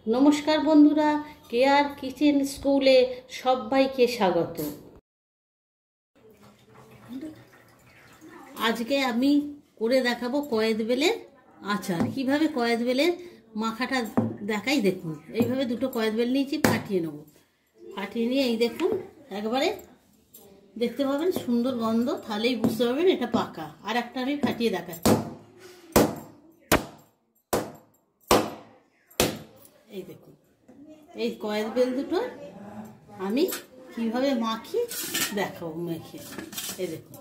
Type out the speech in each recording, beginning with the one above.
নমস্কার বন্ধুরা, care kitchen স্কুলে সবাইকে স্বাগত। আজকে আমি করে দেখাবো কয়েদ বেলের আচার। কিভাবে কয়েদ বেলের মাখাটা দেখাই দেখুন। এইভাবে দুটো কয়েদ বেল নিয়েছি, ফাটিয়ে নেব। ফাটিয়ে নিয়ে এই দেখুন একবারে দেখতে পাবেন সুন্দর গন্ধ, তাহলেই বুঝতে পারবেন এটা পাকা। আর একটা আমি ফাটিয়ে দেখাচ্ছি। এই দেখুন এই কয়েদ বেল দুটো আমি কিভাবে মাখি দেখাবো মেখে। এই দেখুন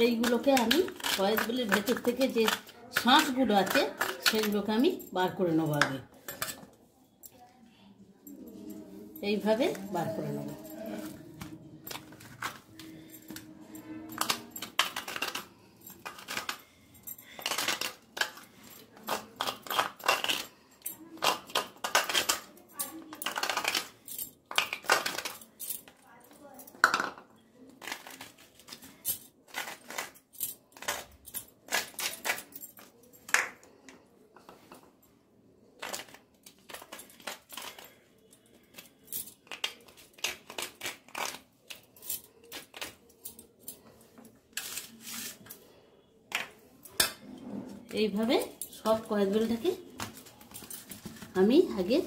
এইগুলোকে আমি কয়েদ বেলের ভেতর থেকে যে শাঁসগুলো আছে সেগুলোকে আমি বার করে নেবো। আগে এইভাবে বার করে নেবো। এইভাবে সব কয়েদ বেলটাকে আমি আগে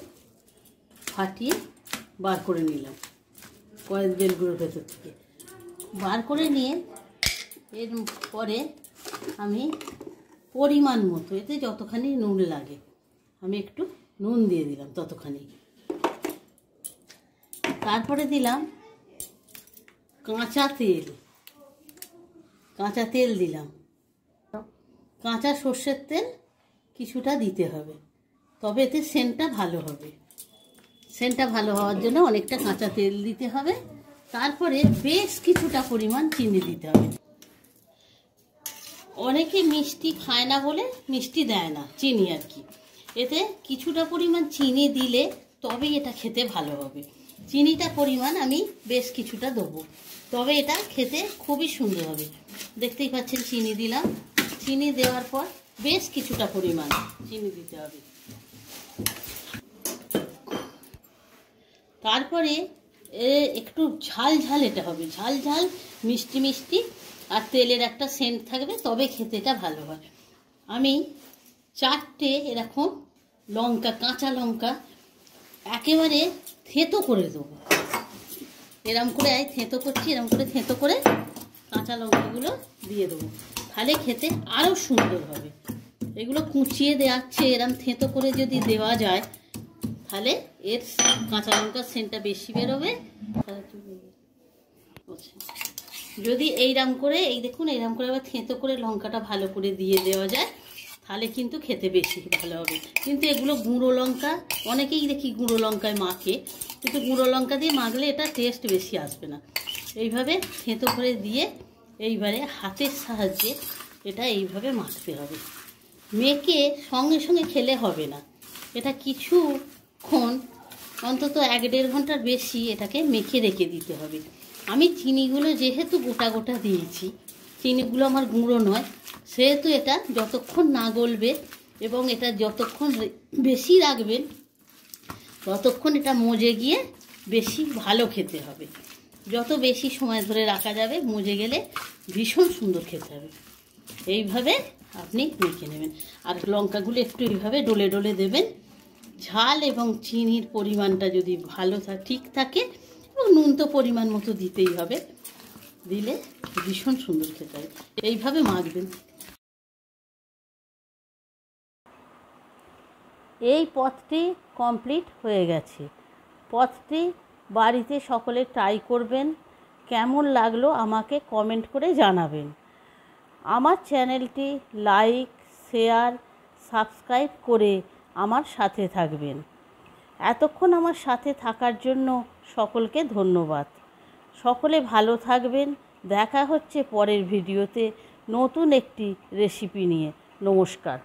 ফাটিয়ে বার করে নিলাম। কয়েদ বেলগুলোর ভেতর থেকে বার করে নিয়ে এর পরে আমি পরিমাণ মতো, এতে যতখানি নুন লাগে আমি একটু নুন দিয়ে দিলাম ততখানি। তারপরে দিলাম কাঁচা তেল দিলাম। কাঁচা সর্ষের তেল কিছুটা দিতে হবে, তবে এতে সেন্টটা ভালো হবে। সেন্টটা ভালো হওয়ার জন্য অনেকটা কাঁচা তেল দিতে হবে। তারপরে বেশ কিছুটা পরিমাণ চিনি দিতে হবে। অনেকে মিষ্টি খায় না বলে মিষ্টি দেয় না, চিনি আর কি। এতে কিছুটা পরিমাণ চিনি দিলে তবেই এটা খেতে ভালো হবে। চিনিটা পরিমাণ আমি বেশ কিছুটা দেবো, তবে এটা খেতে খুবই সুন্দর হবে। দেখতেই পাচ্ছেন চিনি দিলাম। চিনি দেওয়ার পর বেশ কিছুটা পরিমাণ চিনি দিতে হবে। তারপরে একটু ঝাল ঝাল এটা হবে, ঝাল ঝাল মিষ্টি মিষ্টি, আর তেলের একটা সেন্ট থাকবে, তবে খেতে এটা ভালো হয়। আমি 4টে এরকম লঙ্কা, কাঁচা লঙ্কা একেবারে থেঁতো করে দেবো। এরম করে থেঁতো করছি, এরম করে থেঁতো করে কাঁচা লঙ্কাগুলো দিয়ে দেবো, তাহলে খেতে আরও সুন্দর হবে। এগুলো কুচিয়ে দেওয়াচ্ছে, এরম থেঁতো করে যদি দেওয়া যায় তাহলে এর কাঁচা লঙ্কার সেন্টটা বেশি বেরোবে। যদি এইরকম করে, এই দেখুন এইরকম করে আবার থেঁতো করে লঙ্কাটা ভালো করে দিয়ে দেওয়া যায় তাহলে কিন্তু খেতে বেশি ভালো হবে। কিন্তু এগুলো গুঁড়ো লঙ্কা, অনেকেই দেখি গুঁড়ো লঙ্কায় মাখে, কিন্তু গুঁড়ো লঙ্কা দিয়ে মাখলে এটা টেস্ট বেশি আসবে না। এইভাবে থেঁতো করে দিয়ে এইবারে হাতের সাহায্যে এটা এইভাবে মাখতে হবে। মেখে সঙ্গে সঙ্গে খেলে হবে না, এটা কিছুক্ষণ অন্তত 1-1.5 ঘন্টার বেশি এটাকে মেখে রেখে দিতে হবে। আমি চিনিগুলো যেহেতু গোটা গোটা দিয়েছি, চিনিগুলো আমার গুঁড়ো নয়, সেহেতু এটা যতক্ষণ না গলবে এবং এটা যতক্ষণ বেশি রাখবেন ততক্ষণ এটা মজে গিয়ে বেশি ভালো খেতে হবে। যত বেশি সময় ধরে রাখা যাবে, মজে গেলে ভীষণ সুন্দর খেতে হবে। এইভাবে আপনি মেখে নেবেন। আর লঙ্কাগুলো একটু এইভাবে ডলে ডলে দেবেন। ঝাল এবং চিনির পরিমাণটা যদি ভালো ঠিক থাকে, এবং নুন তো পরিমাণ মতো দিতেই হবে, দিলে ভীষণ সুন্দর খেতে হবে। এইভাবে মাখবেন। এই পথটি কমপ্লিট হয়ে গেছে। পথটি বাড়িতে সকলে ট্রাই করবেন। কেমন লাগলো আমাকে কমেন্ট করে জানাবেন। আমার চ্যানেলটি লাইক, শেয়ার, সাবস্ক্রাইব করে আমার সাথে থাকবেন। এতক্ষণ আমার সাথে থাকার জন্য সকলকে ধন্যবাদ। সকলে ভালো থাকবেন। দেখা হচ্ছে পরের ভিডিওতে নতুন একটি রেসিপি নিয়ে। নমস্কার।